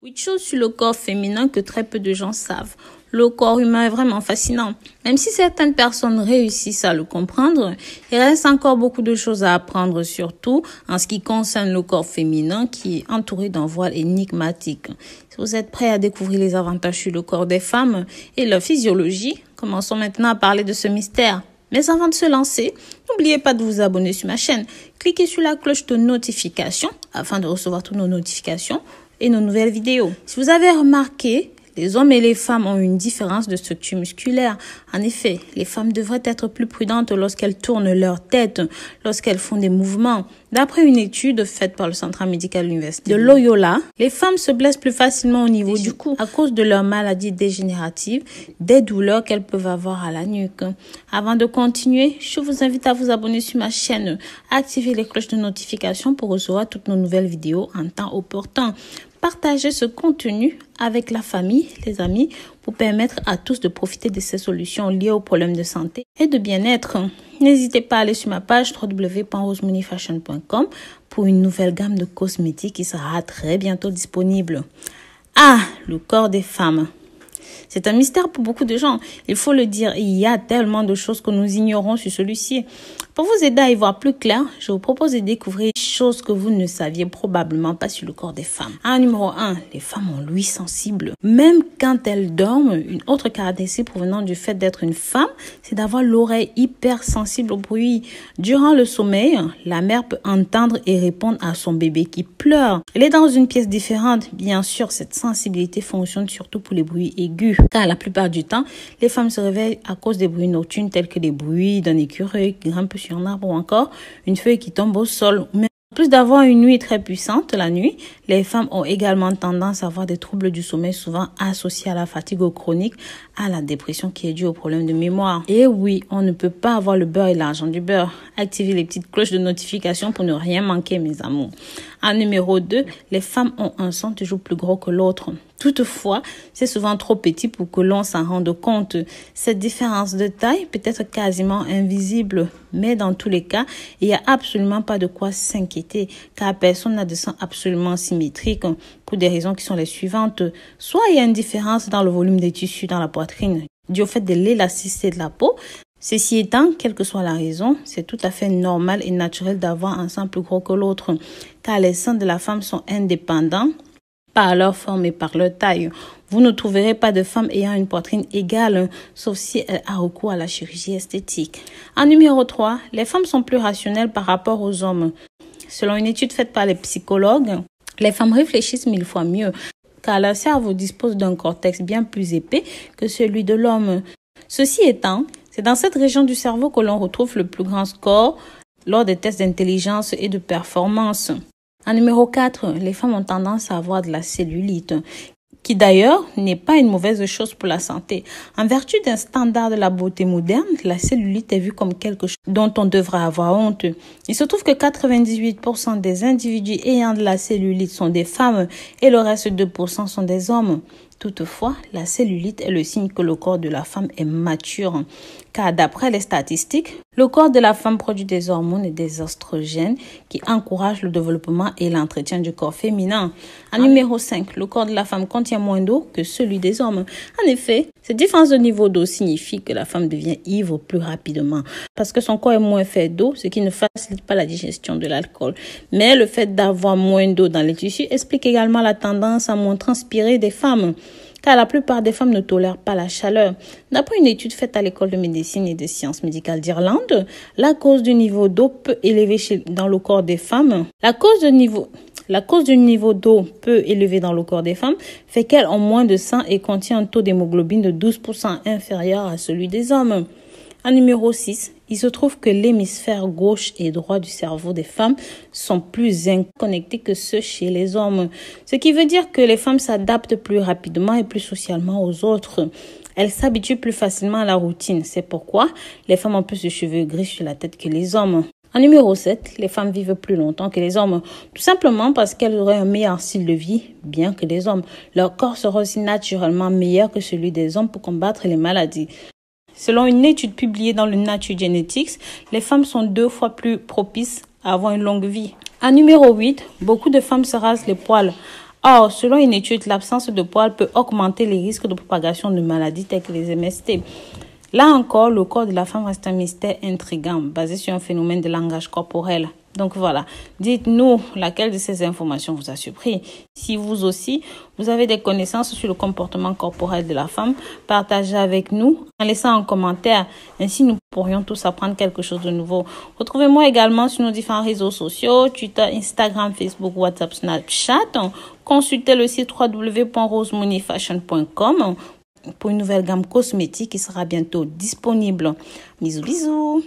8 choses sur le corps féminin que très peu de gens savent. Le corps humain est vraiment fascinant. Même si certaines personnes réussissent à le comprendre, il reste encore beaucoup de choses à apprendre, surtout en ce qui concerne le corps féminin qui est entouré d'un voile énigmatique. Si vous êtes prêts à découvrir les avantages sur le corps des femmes et leur physiologie, commençons maintenant à parler de ce mystère. Mais avant de se lancer, n'oubliez pas de vous abonner sur ma chaîne. Cliquez sur la cloche de notification afin de recevoir toutes nos notifications et nos nouvelles vidéos. Si vous avez remarqué, les hommes et les femmes ont une différence de structure musculaire. En effet, les femmes devraient être plus prudentes lorsqu'elles tournent leur tête, lorsqu'elles font des mouvements. D'après une étude faite par le Centre médical de l'Université de Loyola, les femmes se blessent plus facilement au niveau du cou à cause de leurs maladies dégénératives, des douleurs qu'elles peuvent avoir à la nuque. Avant de continuer, je vous invite à vous abonner sur ma chaîne, activer les cloches de notification pour recevoir toutes nos nouvelles vidéos en temps opportun. Partagez ce contenu avec la famille, les amis, pour permettre à tous de profiter de ces solutions liées aux problèmes de santé et de bien-être. N'hésitez pas à aller sur ma page www.rosemoneyfashion.com pour une nouvelle gamme de cosmétiques qui sera très bientôt disponible. Ah, le corps des femmes. C'est un mystère pour beaucoup de gens. Il faut le dire, il y a tellement de choses que nous ignorons sur celui-ci. Pour vous aider à y voir plus clair, je vous propose de découvrir des choses que vous ne saviez probablement pas sur le corps des femmes. Numéro 1, les femmes ont l'ouïe sensible. Même quand elles dorment, une autre caractéristique provenant du fait d'être une femme, c'est d'avoir l'oreille hyper sensible au bruit. Durant le sommeil, la mère peut entendre et répondre à son bébé qui pleure. Elle est dans une pièce différente. Bien sûr, cette sensibilité fonctionne surtout pour les bruits aigus. Car la plupart du temps, les femmes se réveillent à cause des bruits nocturnes tels que les bruits d'un écureuil qui grimpe sur un arbre ou encore une feuille qui tombe au sol. Mais en plus d'avoir une nuit très puissante la nuit, les femmes ont également tendance à avoir des troubles du sommeil souvent associés à la fatigue chronique, à la dépression qui est due aux problèmes de mémoire. Et oui, on ne peut pas avoir le beurre et l'argent du beurre. Activez les petites cloches de notification pour ne rien manquer, mes amours. Numéro 2, les femmes ont un sein toujours plus gros que l'autre. Toutefois, c'est souvent trop petit pour que l'on s'en rende compte. Cette différence de taille peut être quasiment invisible, mais dans tous les cas, il n'y a absolument pas de quoi s'inquiéter, car personne n'a de sang absolument symétrique, pour des raisons qui sont les suivantes. Soit il y a une différence dans le volume des tissus dans la poitrine, dû au fait de l'élasticité de la peau. Ceci étant, quelle que soit la raison, c'est tout à fait normal et naturel d'avoir un sein plus gros que l'autre, car les seins de la femme sont indépendants par leur forme et par leur taille. Vous ne trouverez pas de femme ayant une poitrine égale, sauf si elle a recours à la chirurgie esthétique. Numéro 3, les femmes sont plus rationnelles par rapport aux hommes. Selon une étude faite par les psychologues, les femmes réfléchissent 1000 fois mieux, car leur cerveau dispose d'un cortex bien plus épais que celui de l'homme. Ceci étant, c'est dans cette région du cerveau que l'on retrouve le plus grand score lors des tests d'intelligence et de performance. Numéro 4, les femmes ont tendance à avoir de la cellulite, qui d'ailleurs n'est pas une mauvaise chose pour la santé. En vertu d'un standard de la beauté moderne, la cellulite est vue comme quelque chose dont on devrait avoir honte. Il se trouve que 98% des individus ayant de la cellulite sont des femmes et le reste de 2% sont des hommes. Toutefois, la cellulite est le signe que le corps de la femme est mature, car d'après les statistiques, le corps de la femme produit des hormones et des oestrogènes qui encouragent le développement et l'entretien du corps féminin. Numéro 5, le corps de la femme contient moins d'eau que celui des hommes. En effet, cette différence de niveau d'eau signifie que la femme devient ivre plus rapidement, parce que son corps est moins fait d'eau, ce qui ne facilite pas la digestion de l'alcool. Mais le fait d'avoir moins d'eau dans les tissus explique également la tendance à moins transpirer des femmes, car la plupart des femmes ne tolèrent pas la chaleur. D'après une étude faite à l'école de médecine et de sciences médicales d'Irlande, la cause du niveau d'eau peu élevé dans le corps des femmes, la cause du niveau d'eau peu élevé dans le corps des femmes fait qu'elles ont moins de sang et contient un taux d'hémoglobine de 12% inférieur à celui des hommes. Numéro 6, il se trouve que l'hémisphère gauche et droit du cerveau des femmes sont plus connectés que ceux chez les hommes. Ce qui veut dire que les femmes s'adaptent plus rapidement et plus socialement aux autres. Elles s'habituent plus facilement à la routine. C'est pourquoi les femmes ont plus de cheveux gris sur la tête que les hommes. Numéro 7, les femmes vivent plus longtemps que les hommes, tout simplement parce qu'elles auraient un meilleur style de vie, bien que les hommes. Leur corps sera aussi naturellement meilleur que celui des hommes pour combattre les maladies. Selon une étude publiée dans le Nature Genetics, les femmes sont 2 fois plus propices à avoir une longue vie. Numéro 8, beaucoup de femmes se rasent les poils. Or, selon une étude, l'absence de poils peut augmenter les risques de propagation de maladies telles que les MST. Là encore, le corps de la femme reste un mystère intriguant, basé sur un phénomène de langage corporel. Donc voilà, dites-nous laquelle de ces informations vous a surpris. Si vous aussi, vous avez des connaissances sur le comportement corporel de la femme, partagez avec nous en laissant un commentaire. Ainsi, nous pourrions tous apprendre quelque chose de nouveau. Retrouvez-moi également sur nos différents réseaux sociaux, Twitter, Instagram, Facebook, WhatsApp, Snapchat. Consultez le site www.rosemoneyfashion.com pour une nouvelle gamme cosmétique qui sera bientôt disponible. Bisous, bisous.